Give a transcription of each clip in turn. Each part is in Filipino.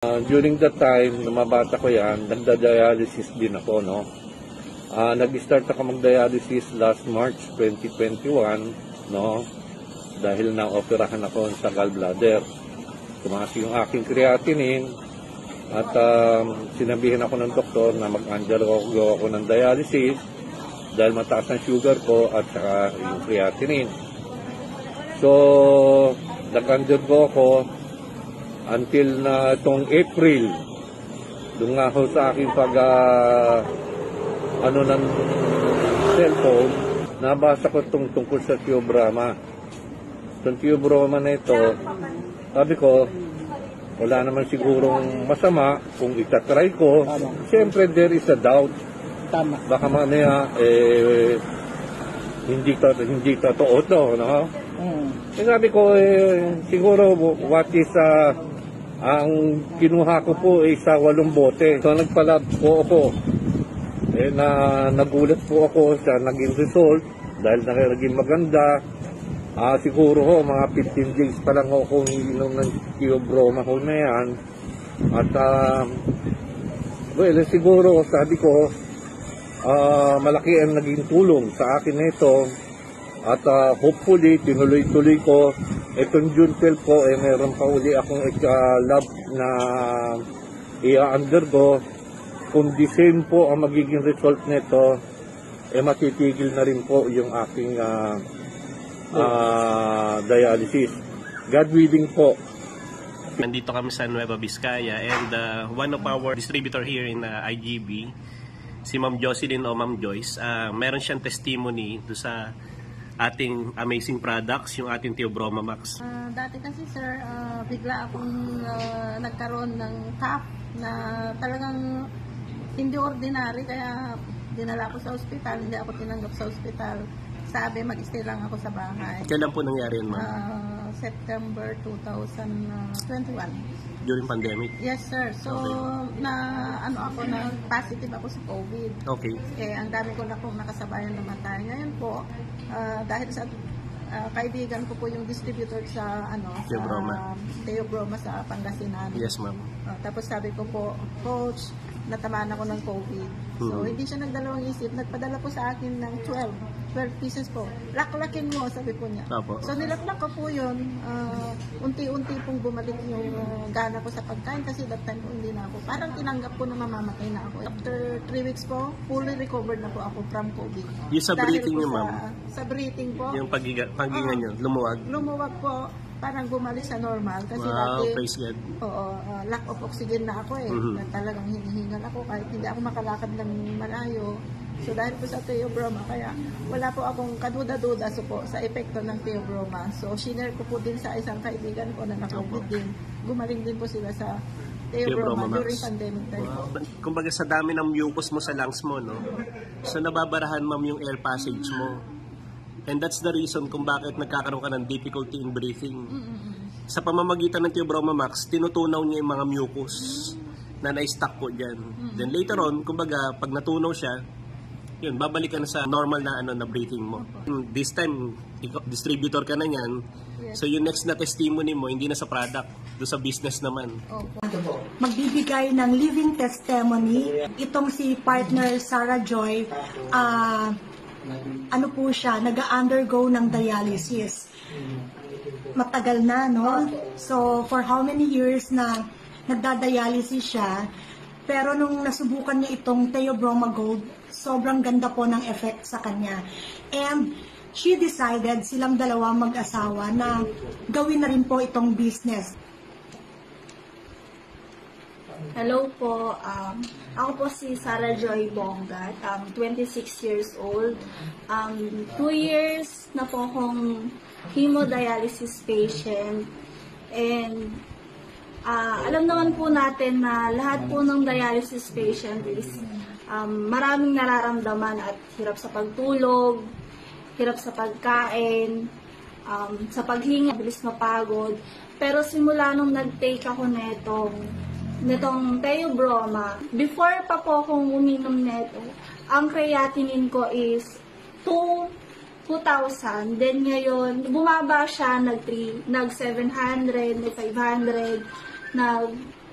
During that time, na mabata ko yan, nagda-dialysis din ako, no? Nag-start ako mag-dialysis last March 2021, no? Dahil na-operahan ako sa gallbladder. Tumaas yung aking creatinine at sinabihan ako ng doktor na mag-undergo ako ng dialysis dahil mataas ang sugar ko at saka yung creatinine. So, nag-undergo ako until na itong April, doon nga ho sa aking ng cellphone, nabasa ko itong tungkol sa Theobroma. Itong Theobroma na ito, sabi ko, wala naman sigurong masama kung itatry ko. Siyempre, there is a doubt. Baka mamaya, hindi totoo ito, no? Sabi ko, siguro, what is ang kinuha ko po ay sa 8 bote. So nagpalab po ako. Nagulat po ako sa naging result dahil naging maganda. Siguro ho, mga 15 days pa lang ako inom ng Theobroma ho na yan. At siguro sabi ko, malaki ang naging tulong sa akin nito. At hopefully, tinuloy-tuloy ko. Itong June 12 po, meron pa uli akong lab na i-undergo. Kung the same po ang magiging result nito, matitigil na rin po yung aking dialysis. God willing po. Nandito kami sa Nueva Vizcaya and one of our distributor here in IGB, si Ma'am Jocelyn o Ma'am Joyce, meron siyang testimony do sa ating amazing products, yung ating Theobroma Max. Dati kasi sir, bigla akong nagkaroon ng cough na talagang hindi ordinary, kaya dinala ako sa ospital, hindi ako tinanggap sa ospital. Sabi, mag-stay lang ako sa bahay. Kailan po nangyari yun, ma'am? September 2021. During pandemic? Yes, sir. So, okay. Positive ako sa COVID. Okay. Ang dami ko na pong nakasabayan namatay. Ngayon po, dahil sa kaibigan ko po yung distributor sa Theobroma sa Pangasinan. Yes, ma'am. Tapos sabi ko po, Coach, natamaan ako ng COVID. So, hindi siya nagdalawang isip. Nagpadala po sa akin ng 12 pieces po. Laklakin mo, sabi po niya. Apo. So, nilaklak ko po yun. Unti-unti pong bumalik yung gana ko sa pagkain kasi that time po hindi na ako. Parang tinanggap ko na mamamatay na ako. After 3 weeks po, fully recovered na po ako from COVID. Yung sa breathing niyo, ma'am? Sa breathing po. Yung paghinga niyo, lumuwag? Lumuwag po. Parang bumalik sa normal. Kasi wow, praise God. Lack of oxygen na ako na talagang hinihingal ako kahit hindi ako makalakad ng malayo. So dahil po sa Theobroma, kaya wala po akong kaduda-duda po sa epekto ng Theobroma. So shinare ko po din sa isang kaibigan ko na na-COVID din. Gumaling din po sila sa Theobroma during pandemic time. Wow. Kumbaga sa dami ng mucus mo sa lungs mo, no? So nababarahan, ma'am, yung air passage mo. And that's the reason kung bakit nagkakaroon ka ng difficulty in breathing. Sa pamamagitan ng Theobroma Max, tinutunaw niya yung mga mucus na na-stuck po dyan. Then later on, kumbaga, pag natunaw siya, yun, babalik ka na sa normal na breathing mo. This time, distributor ka na yan. So yung next na testimony mo, hindi na sa product, do sa business naman. Magbibigay ng living testimony. Itong si partner Sarah Joy, nag-undergo ng dialysis. Matagal na, no? So, for how many years na nagda-dialysis siya, pero nung nasubukan niya itong Theobroma Gold, sobrang ganda po ng effect sa kanya. And she decided, silang dalawa mag-asawa, na gawin na rin po itong business. Hello po, ako po si Sarah Joy Bongat, 26 years old. 2 years na po akong hemodialysis patient. And alam naman po natin na lahat po ng dialysis patient is maraming nararamdaman at hirap sa pagtulog, hirap sa pagkain, sa paghinga, bilis mapagod. Pero simula nung nag-take ako nitong Theobroma, before pa po akong uminom neto, ang creatinine ko is 2,000. Then ngayon, bumaba siya, nag-700, nag-500,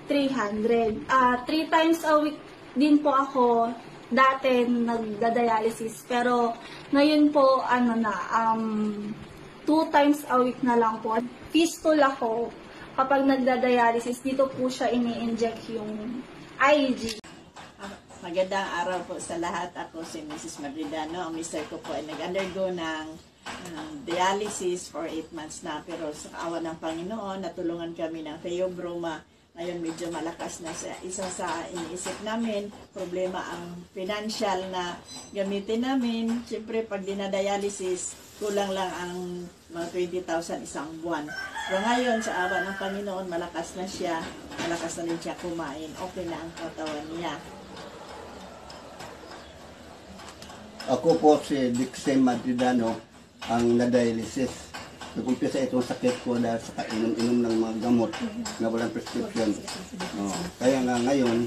300. 3 times a week din po ako dati nagda-dialysis. Pero ngayon po, 2 times a week na lang po. Fistula ako. Kapag nagda-dialysis, dito po siya ini-inject yung IG. Magandang araw po sa lahat. Ako si Mrs. Madridano. Ang mister ko po ay nag-undergo ng dialysis for 8 months na. Pero sa kaawa ng Panginoon, natulungan kami ng Theobroma. Ngayon medyo malakas na siya. Isa sa iniisip namin, problema ang financial na gamitin namin. Siyempre, pag dinadialysis, kulang lang ang mga 20,000 isang buwan. Pero ngayon, sa awa ng Panginoon, malakas na siya. Malakas na rin siya kumain. Okay na ang katawan niya. Ako po si Dixie Madridano, ang na-dialysis. Nag-umpisa itong sakit ko dahil sa kainom-inom ng mga gamot na walang prescription. Kaya nga ngayon,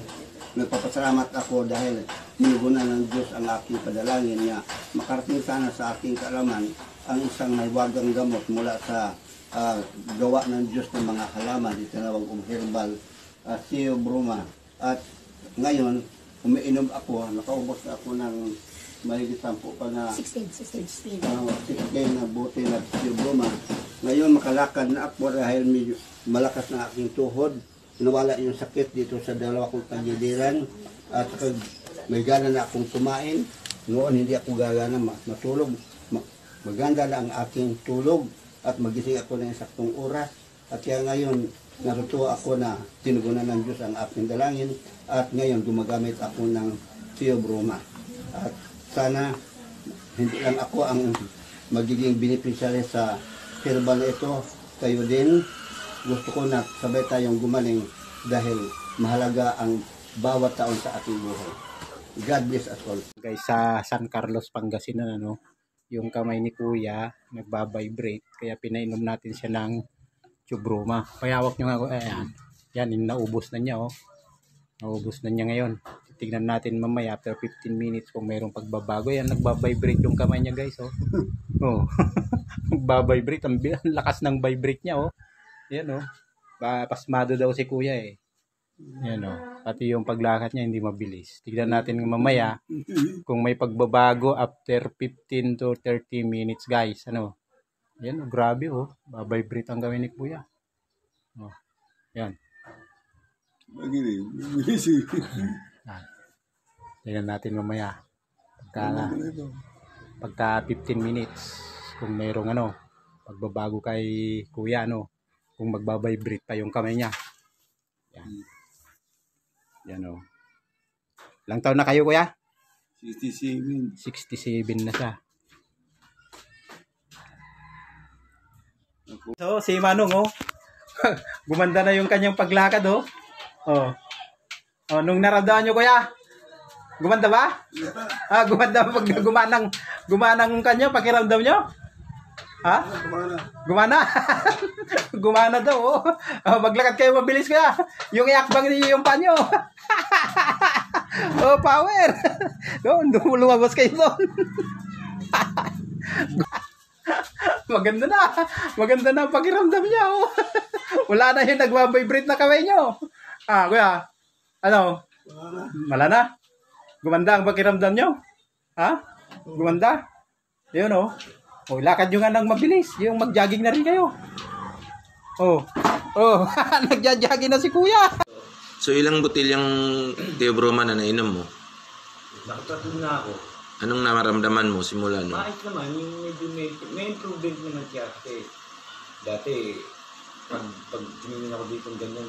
nagpapasalamat ako dahil tinugunan ng Diyos ang aking padalangin niya. Makarating sana sa aking kaalaman ang isang naiwagang gamot mula sa gawa ng Diyos ng mga halaman, itinawag herbal, Theobroma. At ngayon, umiinom ako, nakaubos ako ng mahigit 10 pa na 16 na buti na Theobroma. Ngayon makalakad na ako dahil medyo malakas na aking tuhod. Nawala yung sakit dito sa dalawa kong tagiliran at may gana na akong kumain. Noon hindi ako gagana matulog. Maganda na ang aking tulog at magising ako ng saktong oras. At kaya ngayon natutuwa ako na tinugunan ng Diyos ang aking dalangin at ngayon gumagamit ako ng Theobroma. At sana hindi lang ako ang magiging beneficiary sa herbal na ito. Kayo din, gusto ko na sabay tayong gumaling dahil mahalaga ang bawat taon sa ating buhay. God bless us all. Guys, sa San Carlos, Pangasinan, yung kamay ni Kuya nagbabibrate, kaya pinainom natin siya ng Theobroma. Payawak nyo nga ako, ayan, yan, naubos na niya, naubos na niya ngayon. Tignan natin mamaya after 15 minutes kung mayroong pagbabago. Yan, nagbabibrate yung kamay niya, guys, nagbabibrate, ang lakas ng vibrate niya, yan, pasmado daw si Kuya, yan, pati yung paglakad niya hindi mabilis. Tignan natin mamaya kung may pagbabago after 15 to 30 minutes, guys. Yan, grabe, babibrate ang gawin ni Kuya. Yan. Tignan natin mamaya pagka 15 minutes kung mayroong pagbabago kay Kuya, kung magbabibrate pa yung kamay niya. Yan, Ilang taon na kayo, Kuya? 67. 67 na siya. So, si Manong, gumanda na yung kanyang paglakad, nung naramdaman nyo, Kuya? Gumanda ba? Gumanda pag gumanang kanya pakiramdam nyo? Ha? Gumana. Gumana daw. Maglakad kayo mabilis, Kuya. Yung iakbang niyo yung panyo. Power. Lumabas kayo doon. Maganda na. Maganda na ang pakiramdam niya. Wala na yung nagbabibrate na kamay nyo. Kuya. Wala na? Gumanda ang pakiramdam nyo? Gumanda? Yun, lakad nyo nga ng mabilis. Yung mag-jogging na rin kayo. Nagja-jogging na si Kuya. So, ilang botilyang Theobroma na nainom mo? Nakatatod na ako. Anong namaramdaman mo simula no? Bakit naman, yung medyo may improvement naman siya. Kasi dati, pag tumingin ako dito ganyan,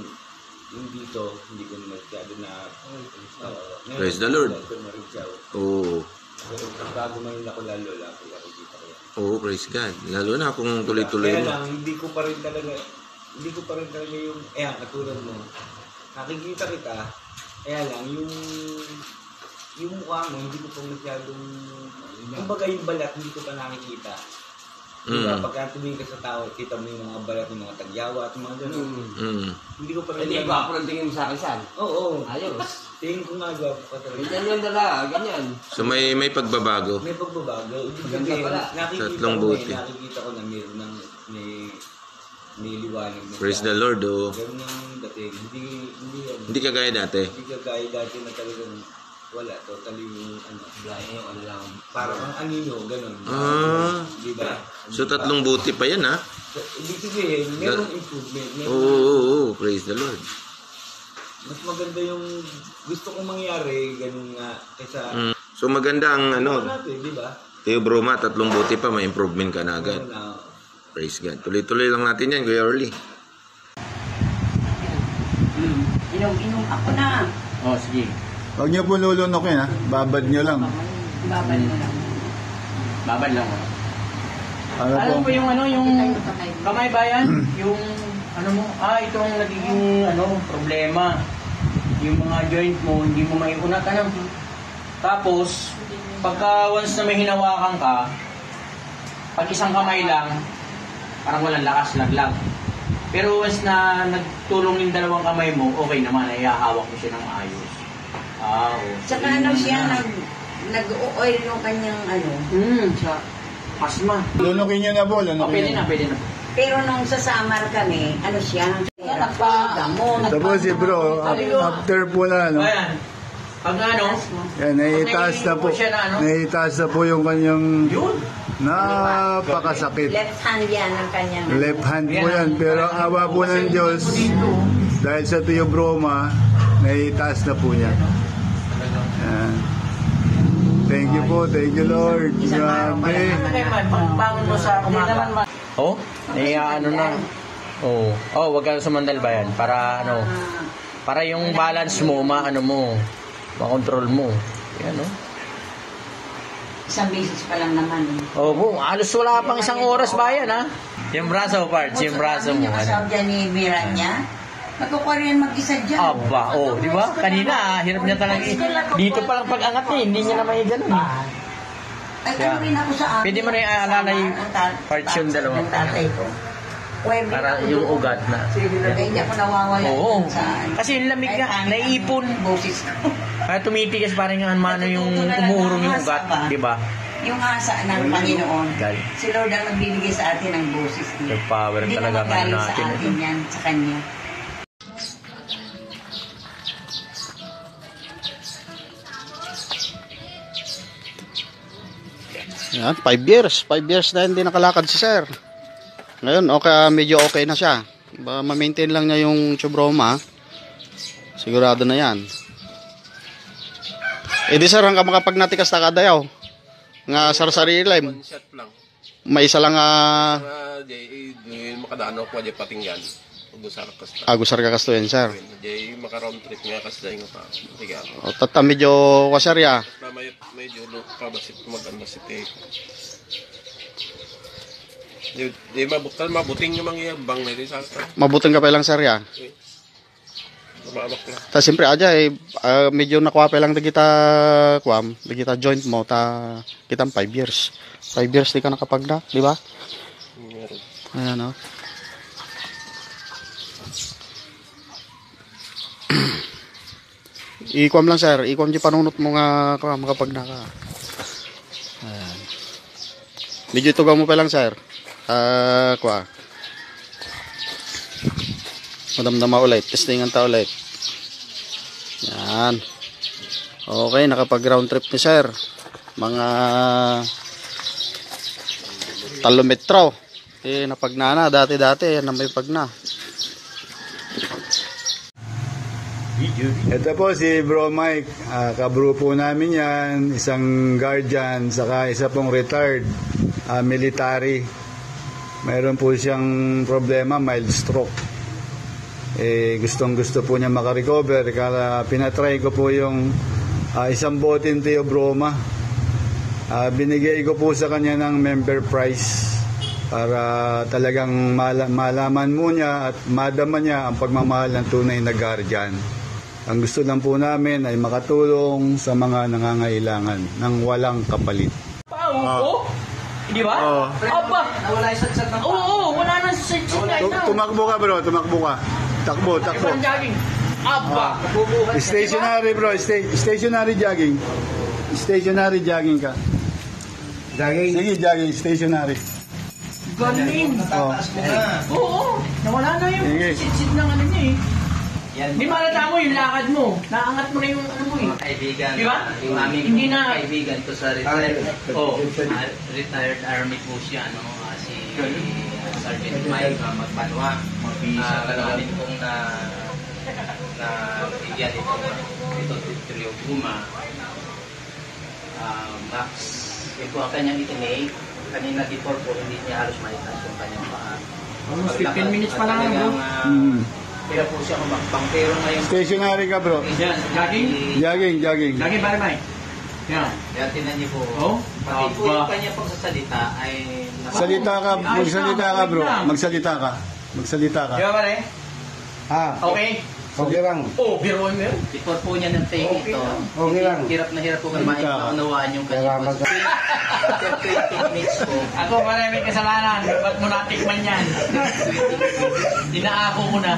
yung dito, hindi ko masyado na... Praise the Lord. Oo. Pero pag gumayon ako lalo dito kaya. Oo, praise God. Lalo na kung tuloy-tuloy mo. Kaya lang, hindi ko pa rin talaga yung, katulad mo, nakikita kita, kaya lang, yung mukha mo, hindi ko pa masyadong, kumbaga yung balat, hindi ko pa nakikita. Diba, pagka tumingin ka sa tao, kita mo yung mga balat ng mga tagyawa at mga gano'n. Hindi ko pa rin... Hindi, gwapo lang tingin mo sa akin, San. Oo. Ayos. Tingin ko nga gwapo pa talaga. Ganyan yung dala, ganyan. So may pagbabago? May pagbabago. Maganda pala. Tatlong buti. Nakikita ko na mayroon ng niliwanag na Praise siya. the Lord, oh. Ganun yung dating. Hindi kagaya dati. Hindi kagaya dati na talagang wala. Totally yung ano lang. Parang ang anino, ganun. Di ba? So 3 buti pa yan, ha? Ibig sabihin, merong improvement. Oo, praise the Lord. Mas maganda yung gusto kong mangyari, ganun nga, kaysa... So maganda ang natin, di ba? Teo Broma, 3 buti pa, may improvement ka na agad. Praise God. Tuloy-tuloy lang natin yan, Kuya Orly. Inom ako na. Oh, sige. Huwag niyo po lulunokin, ha? Babad niyo lang. Babad mo lang. Babad lang. Ano po? Alam po yung yung kamay bayan? Yung itong nagiging problema. Yung mga joint mo, hindi mo maiunat. Tapos, pagka once na may hinawakan ka, pag isang kamay lang, parang walang lakas, laglag. Pero once na nagtulong yung 2 kamay mo, okay naman, hawak mo siya ng ayos. Saka siya, nag-oil yung kanyang sa asma. Lunukin niyo na po, lunukin niyo. Pwede na. Pero nung sa summer kami, siya, gamot. Tapos si bro, after po na, Ayan. Pag yan, naitaas na po yung kanyang napakasakit. Left hand yan ang kanyang. Left hand po yan, pero awa po ng Diyos, dahil sa Teo Broma, naitaas na po niya. Yan. Thank you po, thank you Lord. Grabe. Pagbangon mo sa umaga. Na. Wag ka sumandal ba yan? Para para yung balance mo, makontrol mo. Yan, Isang beses pa lang naman. Halos wala pang 1 oras ba yan, ha? Yung braso parts, yung braso mo. Kasama dyan ni Mira niya. Magkukuha mag-isa dyan. Aba, di ba? Kanina, hirap niya talaga. Dito pa lang pag-angat niya, hindi niya naman ganun. Ay, rin ako sa akin. Pwede mo rin alalay parts yung 2. Ng tatay ko. Para yung ugat na. Kaya hindi ako nawawala. Kasi yung lamig nga, naiipon. Boses ko. Kaya tumitigas parang yung yung umuurong yung ugat, di ba? Yung asa ng Panginoon. Si Lord ang nagbibigay sa atin ng boses niya. Power hindi talaga naman galing sa natin. atin yan, sa Kanya. Yan, 5 years. 5 years na hindi nakalakad si sir. Ngayon, medyo okay na siya. Ma-maintain lang niya yung Teo Broma. Sigurado na yan. Di sir, hanggang makapag natikas na kadayaw. Nga sarsari lime. One shot lang. May isa lang makadaan ako di patinggan. Agusar ka kasto yan sir. Di maka-round trip nga kasday nga pa. Tiga. Tata medyo wasarya. Medyo pabasit mag-anbasit eh. Di mabuting yung mga bang na di sa Mabuting ka pa lang sir ya. Mababak lang. Ta siyempre aja medyo nakuha pa lang kita joint mo kitang 5 years. 5 years di ka nakapagda, di ba? Ayan Ikwam lang sir, ikwam di panunot mo nga makapagda ka. Ayan. Medyo tugaw mo pa lang sir. Madamdama ulit, testingan ta ulit. Yan. Okay, nakapag round trip ni sir. Mga 3 metro. Napagnana, dati yan na may pagna. Ito po si Bro Mike, kabro po namin yan, isang guardian, saka isa pong retired military. Mayroon po siyang problema, mild stroke. Gustong gusto po niya makarecover, kaya pinatry ko po yung isang botin Teo Broma. Binigay ko po sa kanya ng member price para talagang malaman mo niya at madama niya ang pagmamahal ng tunay na guardian. Ang gusto lang po namin ay makatulong sa mga nangangailangan ng walang kapalit. Di ba? Aba! Wala yung satsat ng pao. Oo, wala nang satsat right now. Tumakbo ka bro, tumakbo ka. Takbo. Jogging. Aba! Stationary bro, stationary jogging. Stationary jogging ka. Jogging? Sige, jogging, stationary. Galing. Oo, nawala na yung sit-sit ng ano niya eh. Di ba nata mo yung lakad mo? Naangat mo na yung ano mo eh. Kaibigan. Di ba? Yung aming Hindi na kaibigan to sa retired army po siya, no? Si Sergeant Mike Magbanwa. Kalamin pong na bigyan ito Trio Guma. Max, yun po ang kanyang itinake. Kanina before po, hindi niya halos maitas yung kanyang paa. Almost 15 minutes pa lang bro. Kaya po siya kumakbang. Pero ngayon... Stationary ka bro. Yan, jogging? Jogging. Jogging ba naman? Yan. Kaya tinan niyo po. Oh? Pati po yung kanya pagsasalita ay... Magsalita ka bro. Magsalita ka. Di ba pare? Okay. Okay lang. Oh, biruin mo yun. Before po niya ng take ito, okay lang. Hirap na hirap po kami maunawaan yung kanya. After 20 minutes po. Ako pare, may kasalanan. Ba't mo natikman yan? Inaako ko na.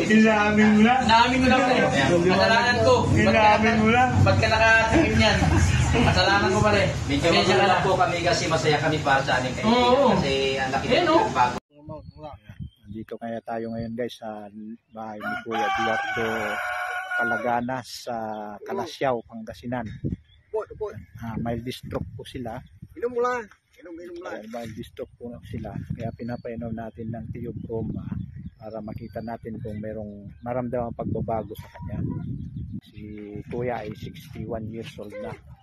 Inamin mo na? Inamin ko na pare. Kasalanan ko. Inamin mo na? Ba't ka nakatikim yan? Kasalanan ko pare. Medyo magulang po kami kasi masaya kami para sa aming kaibigan. Kasi ang laki ng bago. Dito kaya tayo ngayon guys sa bahay ni Kuya Eduardo Palaganas sa Kalasyaw, Pangasinan. Mild stroke po sila. Inom lang. Mild stroke po sila. Kaya pinapainom natin ng Theobroma para makita natin kung merong maramdamang pagbabago sa kanya. Si Kuya ay 61 years old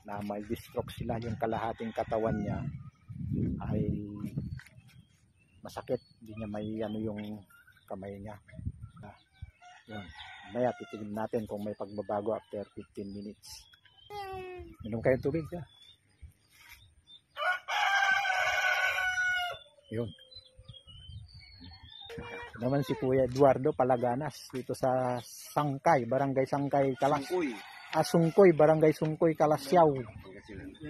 na mild stroke sila. Yung kalahating katawan niya ay masakit, hindi niya may ano yung kamay niya. Yun. Maya titignan natin kung may pagbabago after 15 minutes. Inom kayo tubig ya. Yun. Naman si Kuya Eduardo Palaganas dito sa Sangkay, Barangay Sangkay Kalas. Sungkoy, Barangay Sungkoy, Kalasyaw,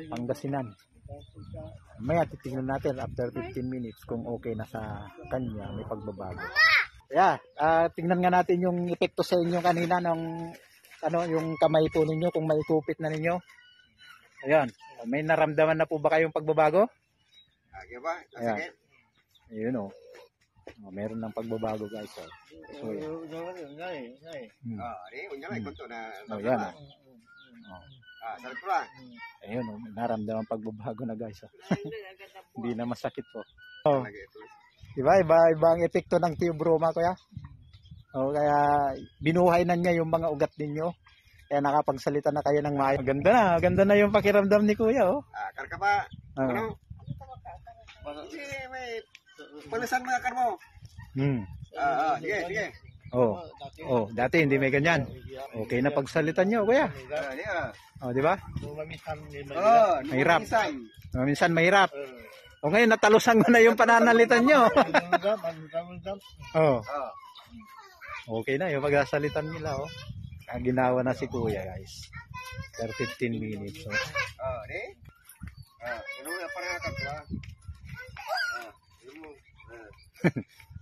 Pangasinan. Maya titingnan natin after 15 minutes kung okay na sa kanya, may pagbabago. Tingnan nga natin yung epekto sa inyo kanina ng yung kamay po ninyo, kung may kupit na ninyo. Ayan, may naramdaman na po ba kayong pagbabago? Ayan. Ayun meron ng pagbabago guys. Ayun, naramdaman pagbabago na guys. Hindi na masakit po. Iba ang epekto ng Theobroma kuya. Kaya binuhay na niya yung mga ugat ninyo. Kaya nakapagsalita na kayo ng maayos. Ganda na yung pakiramdam ni kuya. Karka pa. Ano? May palasan mga karmo. Sige. Dati hindi may ganyan. Okay na pagsalita niyo kuya. Di ba? Mahirap. Minsan mahirap. Ngayon natalusan mo na yung pananalitan nyo. Okay na yung pagsasalitan nila. Ginawa na si kuya guys. Per 15 minutes.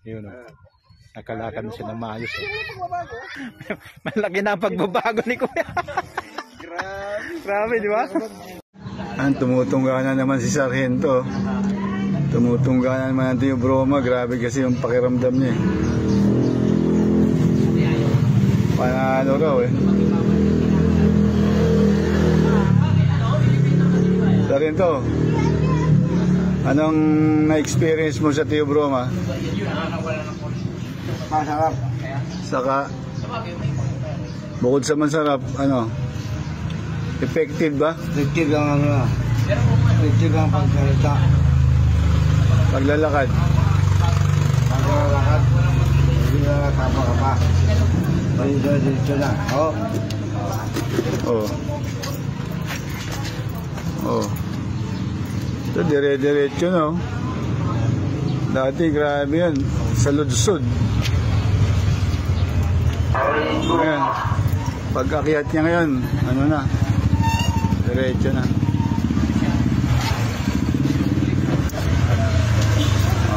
Yun nakalakad na siya ng maayos. Malaki na ang pagbabago ni kuya. Grabe, di ba? Tumutungga na naman si Sargento. Tumutungga na naman ang Theobroma. Grabe kasi yung pakiramdam niya. Panalo raw Sargento, anong na-experience mo sa Theobroma? Masarap. Saka, bukod sa masarap, effective ba? Effective ang pagsalita. Paglalakad. Hindi na tapa-kapa. Dito na. Ito, dire-diretso no. Dati grabe yan. Sa ludsod. Ayan. Pag-akyat niya ngayon, diretso na.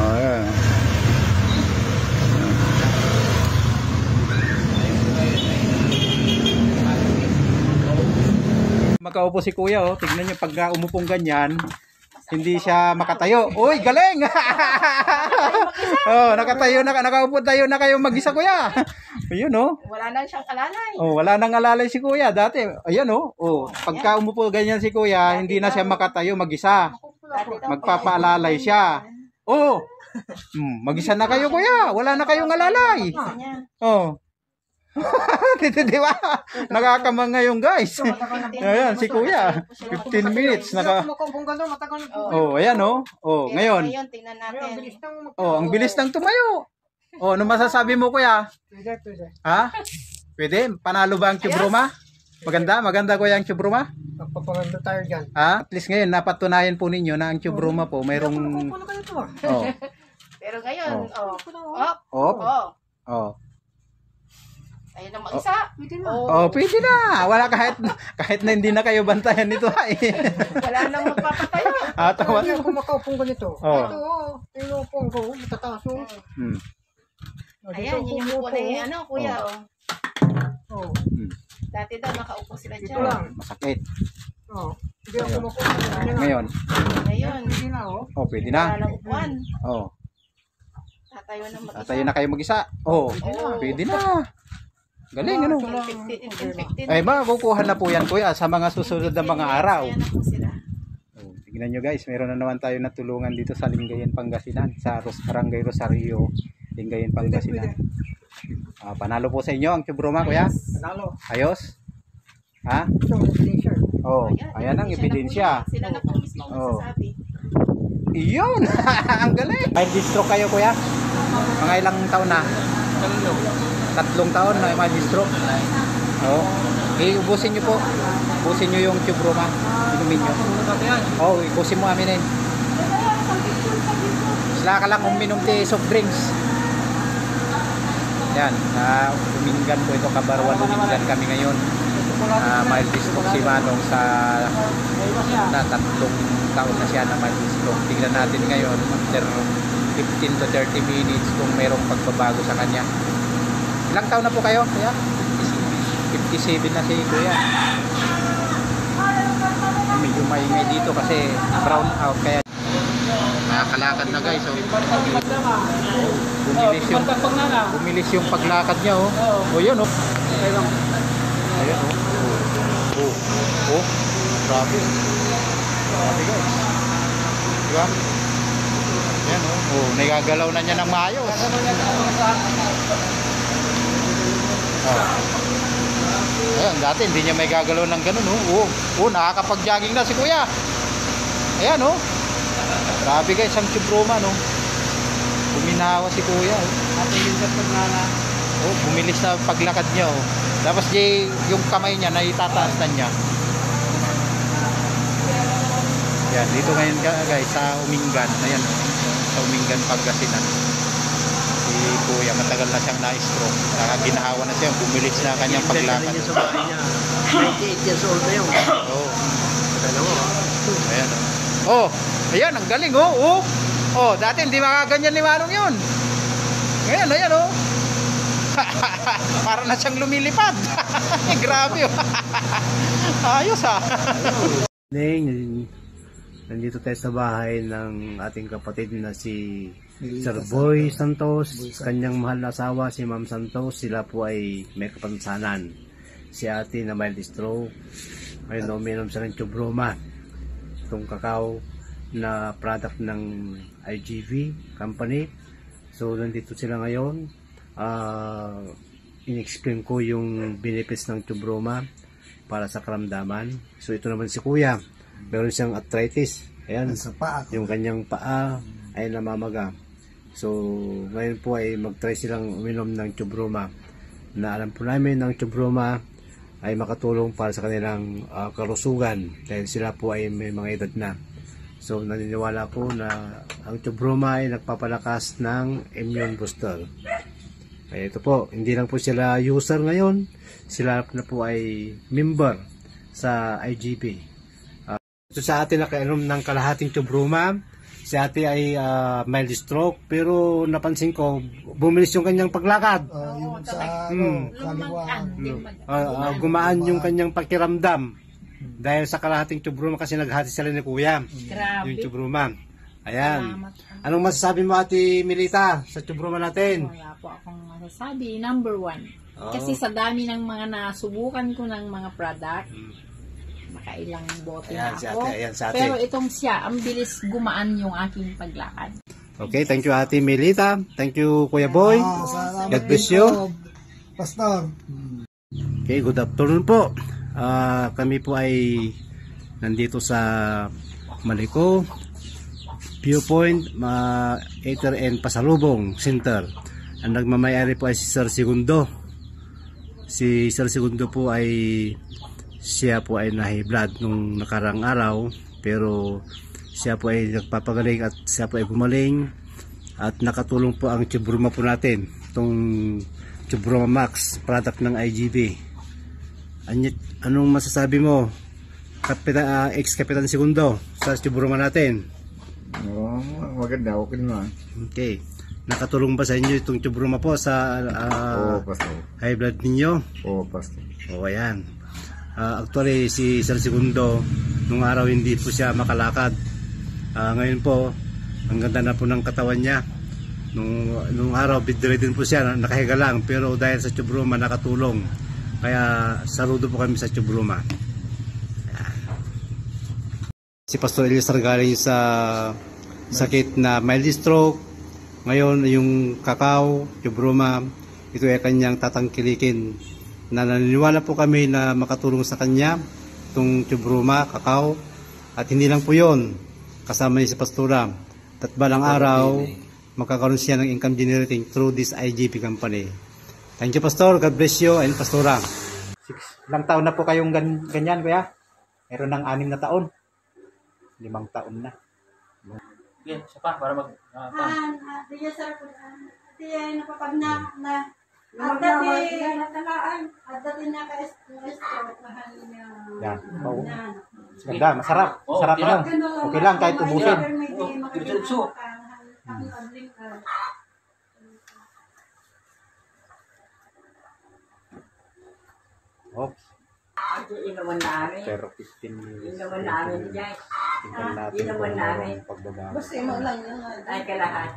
Ayan. Makaupo si kuya tignan niyo pagka umupong ganyan, hindi siya makatayo. Uy, galing! Oh, nakatayo na, nakaupo tayo na kayo mag-isa, kuya. Ayun, oh. Wala na siyang alalay. Oh, wala nang alalay si kuya dati. Ayan, oh. Oh, pagka umupo ganyan si kuya, hindi na siya makatayo mag-isa. Magpapaalalay siya. Oh. Mag-isa na kayo, kuya. Wala na kayong alalay. Oh. Di ba? Nakakamanga yung guys. Ayan, si kuya. 15 minutes. Oh, ayan, oh. Oh, ngayon. Tingnan natin. Oh, ang bilis ng tumayo. Oh, ano masasabi mo, kuya? Pwede. Ha? Pwede? Panalo ba ang Chubruma? Maganda kuya ang Chubruma? Magpapaganda tayo dyan. Ha? At least ngayon, napatunayan po ninyo na ang Chubruma po, mayroong... Oh. Pero ngayon, Oh. Ayun na mag-isa. Oh, pwede na. Wala kahit na hindi na kayo bantayan nito ay. Wala nang magpapatayo. Tawa. Hindi ako makaupong ganito. Oh. Ito, inuupong ko, matataas. Ayan, yun yung upo ni kuya. Oh. Dati daw nakaupo sila dyan. Ito lang. Masakit. Oh. Hindi ako makaupong. Ngayon. Pwede na, oh. Oh, pwede na. Wala nang upuan. Oh. Tatayo na kayo mag-isa. Oh, pwede na. Galing, ano? Ay, makukuha na po yan, kuya, sa mga susunod na mga araw. Oh, tignan nyo guys, meron na naman tayo natulungan dito sa Lingayen, Pangasinan. Sa Barangay Rosario, Lingayen, Pangasinan. Panalo po sa inyo ang Chubruma, kuya? Panalo. Ayos? Ha? Oh, ayan ang ebidensya. Sila na po mismo magsasabi. Iyon! Ang galing! May stroke kayo, kuya? Mga ilang taon na? 3 taon na may stroke. Oh. Ubusin nyo po. Ubusin nyo yung Chubruma. Inumin nyo. Oh, ubusin mo aminin. Sila ka lang uminom ti soft drinks. Yan. Umingan po ito. Kabarwan umingan kami ngayon. Mild stroke si Manong sa 3 taon na siya na mild stroke. Tignan natin ngayon after 15 to 30 minutes kung mayroong pagbabago sa kanya. Ilang taon na po kayo, kuya? 57 na si kuya. Medyo maingay dito kasi brown out kaya nakakalakad na guys. So, bumilis yung paglakad niya. Oh, yun oh. Ayun oh. Oh, grabe. Grabe guys. Diba? Yan oh. Oh, nagagalaw na niya ng maayos. Ayan, dati hindi niya may gagalaw ng ganun. Nakakapag-jogging na si kuya. Ayan oh. Grabe guys ang Chubruma no. Buminawa si kuya. Bumilis na paglakad niya oh. Tapos yung kamay niya naitataas na niya. Yan, dito ngayon guys sa Umingan. Ayan oh. Sa Umingan, Pangasinan. Si kuya matagal na siyang na-stroke. Nakaginahawa na siya, bumilis na kanyang paglakad. 28 years old na yun. Oo. Ayan. Oh, ayan, ang galing oh. Oh, dati hindi makaganyan ni Manong yun. Ngayon, ayan oh. Para na siyang lumilipad. Grabe oh. Ayos ah. Nandito tayo sa bahay ng ating kapatid na si Sir Boy Santos, kanyang mahal na asawa si Ma'am Santos. Sila po ay may kapansanan. Si ate na mild stroke. Ngayon uminom siya ng Chubruma, itong kakao na product ng IGV company. So nandito sila ngayon. In-explain ko yung benefits ng Chubruma para sa karamdaman. So ito naman si kuya, meron siyang arthritis. Ayan, yung kanyang paa ay namamaga. So ngayon po ay mag-try silang uminom ng Chubruma, na alam po namin ng Chubruma ay makatulong para sa kanilang kalusugan dahil sila po ay may mga edad na. So naniniwala po na ang Chubruma ay nagpapalakas ng immune booster. Kaya ito po, hindi lang po sila user ngayon, sila na po ay member sa IGP. Ito sa atin nakainom ng kalahating Chubruma. Si ate ay mild stroke, pero napansin ko bumilis yung kanyang paglakad. Yung sa gumaan yung kanyang pakiramdam. Dahil sa kalahating Chubruma kasi naghati sila ni Kuya. Grabe. Yung Chubruma. Ayan. Anong masasabi mo, Ate Milita, sa Chubruma natin? Wala po akong masasabi. Number 1. Oo. Kasi sa dami ng mga nasubukan ko ng mga product, makailang bote na Ayan, si ako. ate, ayan, si ate. Pero itong siya, ang bilis gumaan yung aking paglakad. Okay, thank you Ate Milita. Thank you Kuya Boy. God bless you. Pastor. Okay, good afternoon po. Kami po ay nandito sa Maliko Viewpoint Eater and Pasalubong Center. Ang nagmamayari po ay si Sir Segundo. Si Sir Segundo po ay siya po ay na-high blood nung nakarang araw, pero siya po ay nagpapagaling at siya po ay gumaling at nakatulong po ang Chubruma po natin, itong Chubruma Max product ng IGB. Anong masasabi mo, ex-Kapitan Segundo, sa Chubruma natin? Maganda, okay naman. Okay. Nakatulong ba sa inyo itong Chubruma po sa high blood ninyo? Oo, Pastor. O, ayan. Actually, si Sir Segundo, nung araw hindi po siya makalakad. Ngayon po, ang ganda na po ng katawan niya. Nung araw, bedridden po siya, nakahiga lang. Pero dahil sa Chubruma, nakatulong. Kaya saludo po kami sa Chubruma. Si Pastor Elias galing sa sakit na mild stroke. Ngayon, yung kakao, Chubruma, ito ay kanyang tatangkilikin. Naniniwala po kami na makatulong sa kanya itong Chubruma, kakao. At hindi lang po yun, kasama niya si Pastora. At balang araw, magkakaroon siya ng income generating through this IGP company. Thank you, Pastor. God bless you and Pastora. Ilang taon na po kayong ganyan, Kuya? Meron ng 6 na taon. 5 taon na. Okay, isa pa para mag... Diya sa diya napapag na at dati na ka-stroke mahal niya. Yan. Ganda, masarap. Masarap ano. Okay lang kahit ubusin. Oops. Inuman namin. Pero 15 minutes. Inuman namin, guys. Tingnan natin Inuman namin. pagbabago. Basta mo lang yun. Ay, kalahat.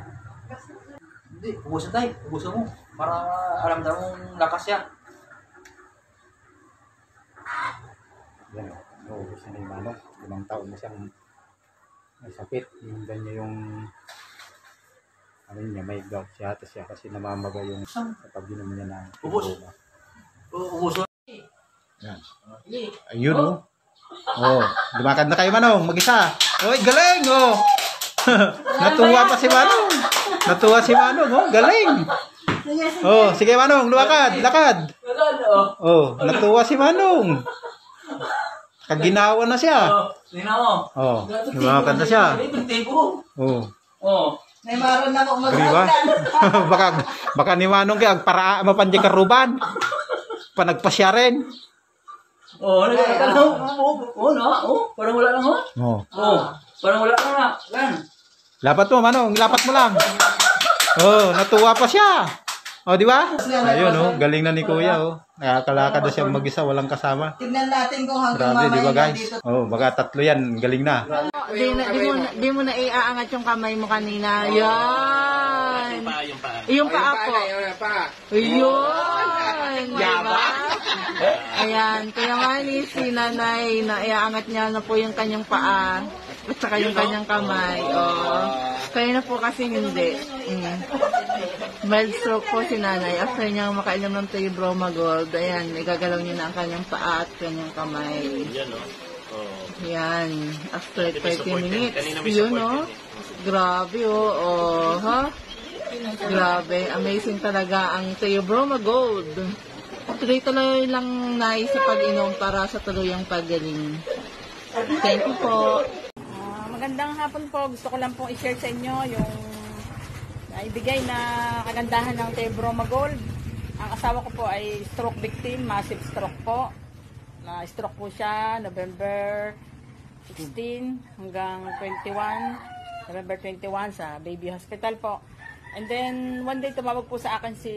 Hindi, ubusan tayo. Ubusan mo. Para alam daw mong lakas yan. Yan. Ubusan na yung ano. 5 taon na siyang may sakit. Hindan niya yung ano niya, may gout siya. Tapos siya kasi namamaga yung kapag ginom niya na. Ubus. Ubusan. Yan. Ayun oh. Oh, lumakad na kayo Manong, mag-isa. Oy, galing oh. Natuwa pa si Manong. Natuwa si Manong, oh, galing. Oh, sige Manong, lumakad, lakad. Oh, natuwa si Manong. Kaginawa na siya. Ginawa. Oh, lumakad na siya. Oh. Oh. May maron na akong Diba? baka ni Manong kaya para mapanjay karuban. Panagpasya rin. Oh, parang wala lang, oh. Oh. Parang wala lang na. Yan. Lapat mo, Manong. Lapat mo lang. Oh, natuwa pa siya. Oh, di ba? Ayun, oh. Galing na ni Kuya, oh. Nakakalakad na siya mag-isa, walang kasama. Tignan natin kung hanggang Grabe, di ba, mamaya guys? Oh, baka 3 yan. Galing na. Di mo na iaangat yung kamay mo kanina. Yan. Yung paa po. Yun. Diba? Ayan. Kaya mali si nanay na iaangat niya na po yung kanyang paa. At saka yung kanyang kamay. Oh. Kaya na po kasi hindi. Mild stroke po si nanay. After niya makainom ng Theobroma Gold, ayan, igagalaw niya na ang kanyang paa at kanyang kamay. Yan, no? Yan. After 30 minutes. Yun, no? Grabe, oh. Oh, ha? Grabe. Amazing talaga ang Theobroma Gold. Tuloy-tuloy lang naisip pag-inom para sa tuluyang pagaling. Thank you po. Magandang hapon po. Gusto ko lang pong i-share sa inyo yung ibigay na kagandahan ng Theobroma Gold. Ang asawa ko po ay stroke victim, massive stroke po. Na-stroke po siya November 16 hanggang 21, November 21 sa Baby Hospital po. And then one day tumawag po sa akin si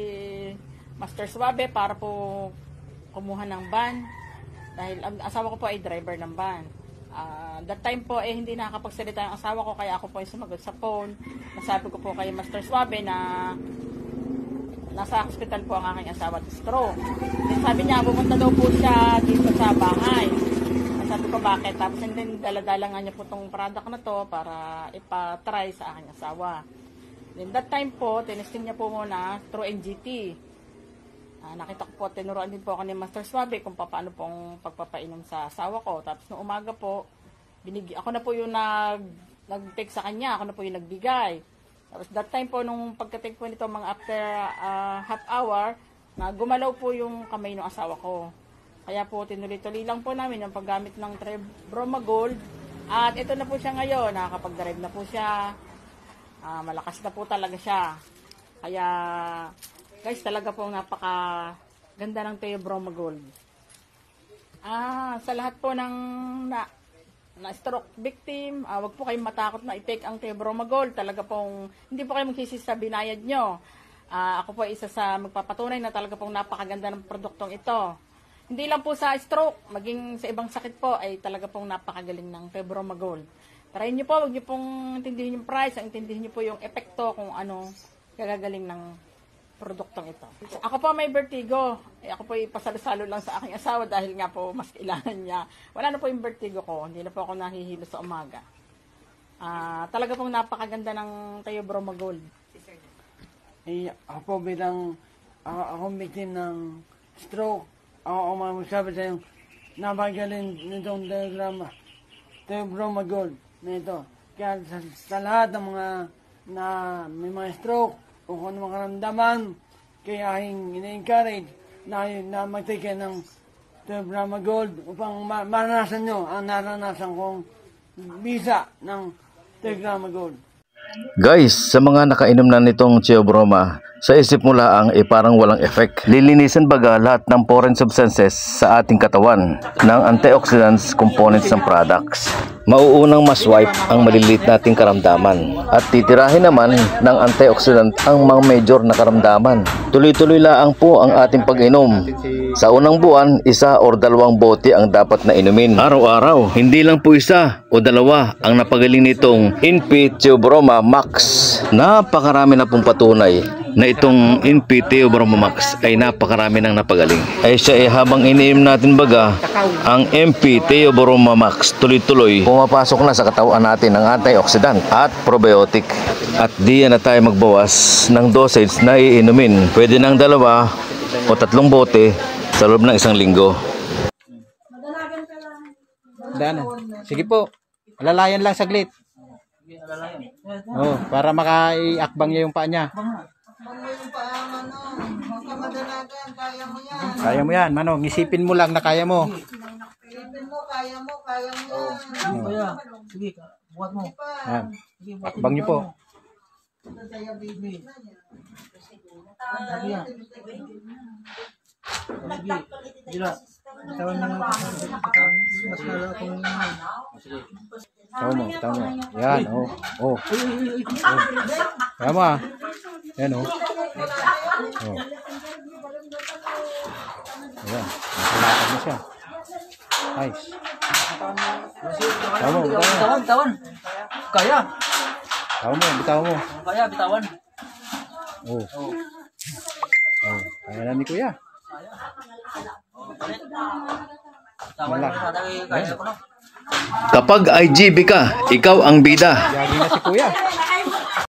Master Suabe para po kumuha ng van. Dahil ang asawa ko po ay driver ng van. That time po hindi nakakapagsalita ang asawa ko, kaya ako po ay sumagot sa phone. Nasabi ko po kay Master Suave na nasa hospital po ang aking asawa at stroke. Then sabi niya, pupunta daw po siya dito sa bahay. Sabi ko, bakit? Tapos then dala-dala nga niya po itong product na to para ipatry sa aking asawa. Then that time po, tinesting niya po muna through NGT. Nakita ko po, tinuruan din po ako ni Master Suave kung paano pong pagpapainom sa asawa ko. Tapos noong umaga po, ako na po yung nag-take sa kanya, ako na po yung nagbigay. Tapos that time po, nung pagka-take po nito, mga after half hour, gumalaw po yung kamay ng asawa ko. Kaya po, tinuloy-tuloy lang po namin yung paggamit ng Broma Gold. At ito na po siya ngayon, nakakapag-drive na po siya. Malakas na po talaga siya. Kaya, guys, talaga po napaka-ganda ng Broma Gold. Sa lahat po ng na-stroke victim, wag po kayong matakot na i-take ang Broma Gold. Talaga pong, hindi po kayo magsisisi sa binayad nyo. Ako po isa sa magpapatunay na talaga pong napakaganda ng produktong ito. Hindi lang po sa stroke, maging sa ibang sakit po ay talaga pong napakagaling ng Broma Gold. Try nyo po, wag nyo pong intindihin yung price, ang intindihin nyo po yung epekto kung ano kagagaling ng produktong ito. Ako po may vertigo. Ako po ipasalo-salo lang sa aking asawa dahil nga po mas kailangan niya. Wala na po yung vertigo ko, hindi na po ako nahihilo sa umaga. Talaga pong napakaganda ng Broma Gold. Ako po bilang ako victim ng stroke. Ako masasabi sa yung napagaling nitong Broma Gold na ito. Kaya sa lahat ng mga na may mga stroke o kung ano mga karamdaman, kaya ina-encourage na mag-take ng Broma Gold upang maranasan nyo ang naranasan kong bisa ng Broma Gold. Guys, sa mga nakainom na nitong Theobroma, sa isip mo lang parang walang effect. Lilinisan baga lahat ng foreign substances sa ating katawan ng antioxidants components ng products. Mauunang maswipe ang maliliit nating karamdaman at titirahin naman ng antioxidant ang mga major na karamdaman. Tuloy-tuloy lang po ang ating pag-inom. Sa unang buwan, 1 or 2 bote ang dapat na inumin araw-araw. Hindi lang po 1 o 2 ang napagaling nitong NP Theobroma Max. Napakarami na pong patunay na itong NP Theobroma Max ay napakarami nang napagaling. Ay siya habang iniinom natin baga ang NP Theobroma Max, tuloy-tuloy pumapasok na sa katawan natin ang antioxidant at probiotic. At diyan na tayo magbawas ng dosage na iinumin. Pwede ng 2 o 3 bote sa loob ng 1 linggo. Sige po. Alalayan lang saglit. Para makaiakbang niya yung paa niya. Kaya mo yan, Manong. Isipin mo lang na kaya mo. Kaya mo yan. Sige, buhat mo. Akbang niyo po. Tawa mo. Yan, Tawa mo. Yan, Ayan, nakalakad na siya. Nice. Tawan. Kaya. Bitaw mo. Kaya, bitawan. Kaya na ni Kuya. Kapag IGB ka, ikaw ang bida. Yagi na si Kuya.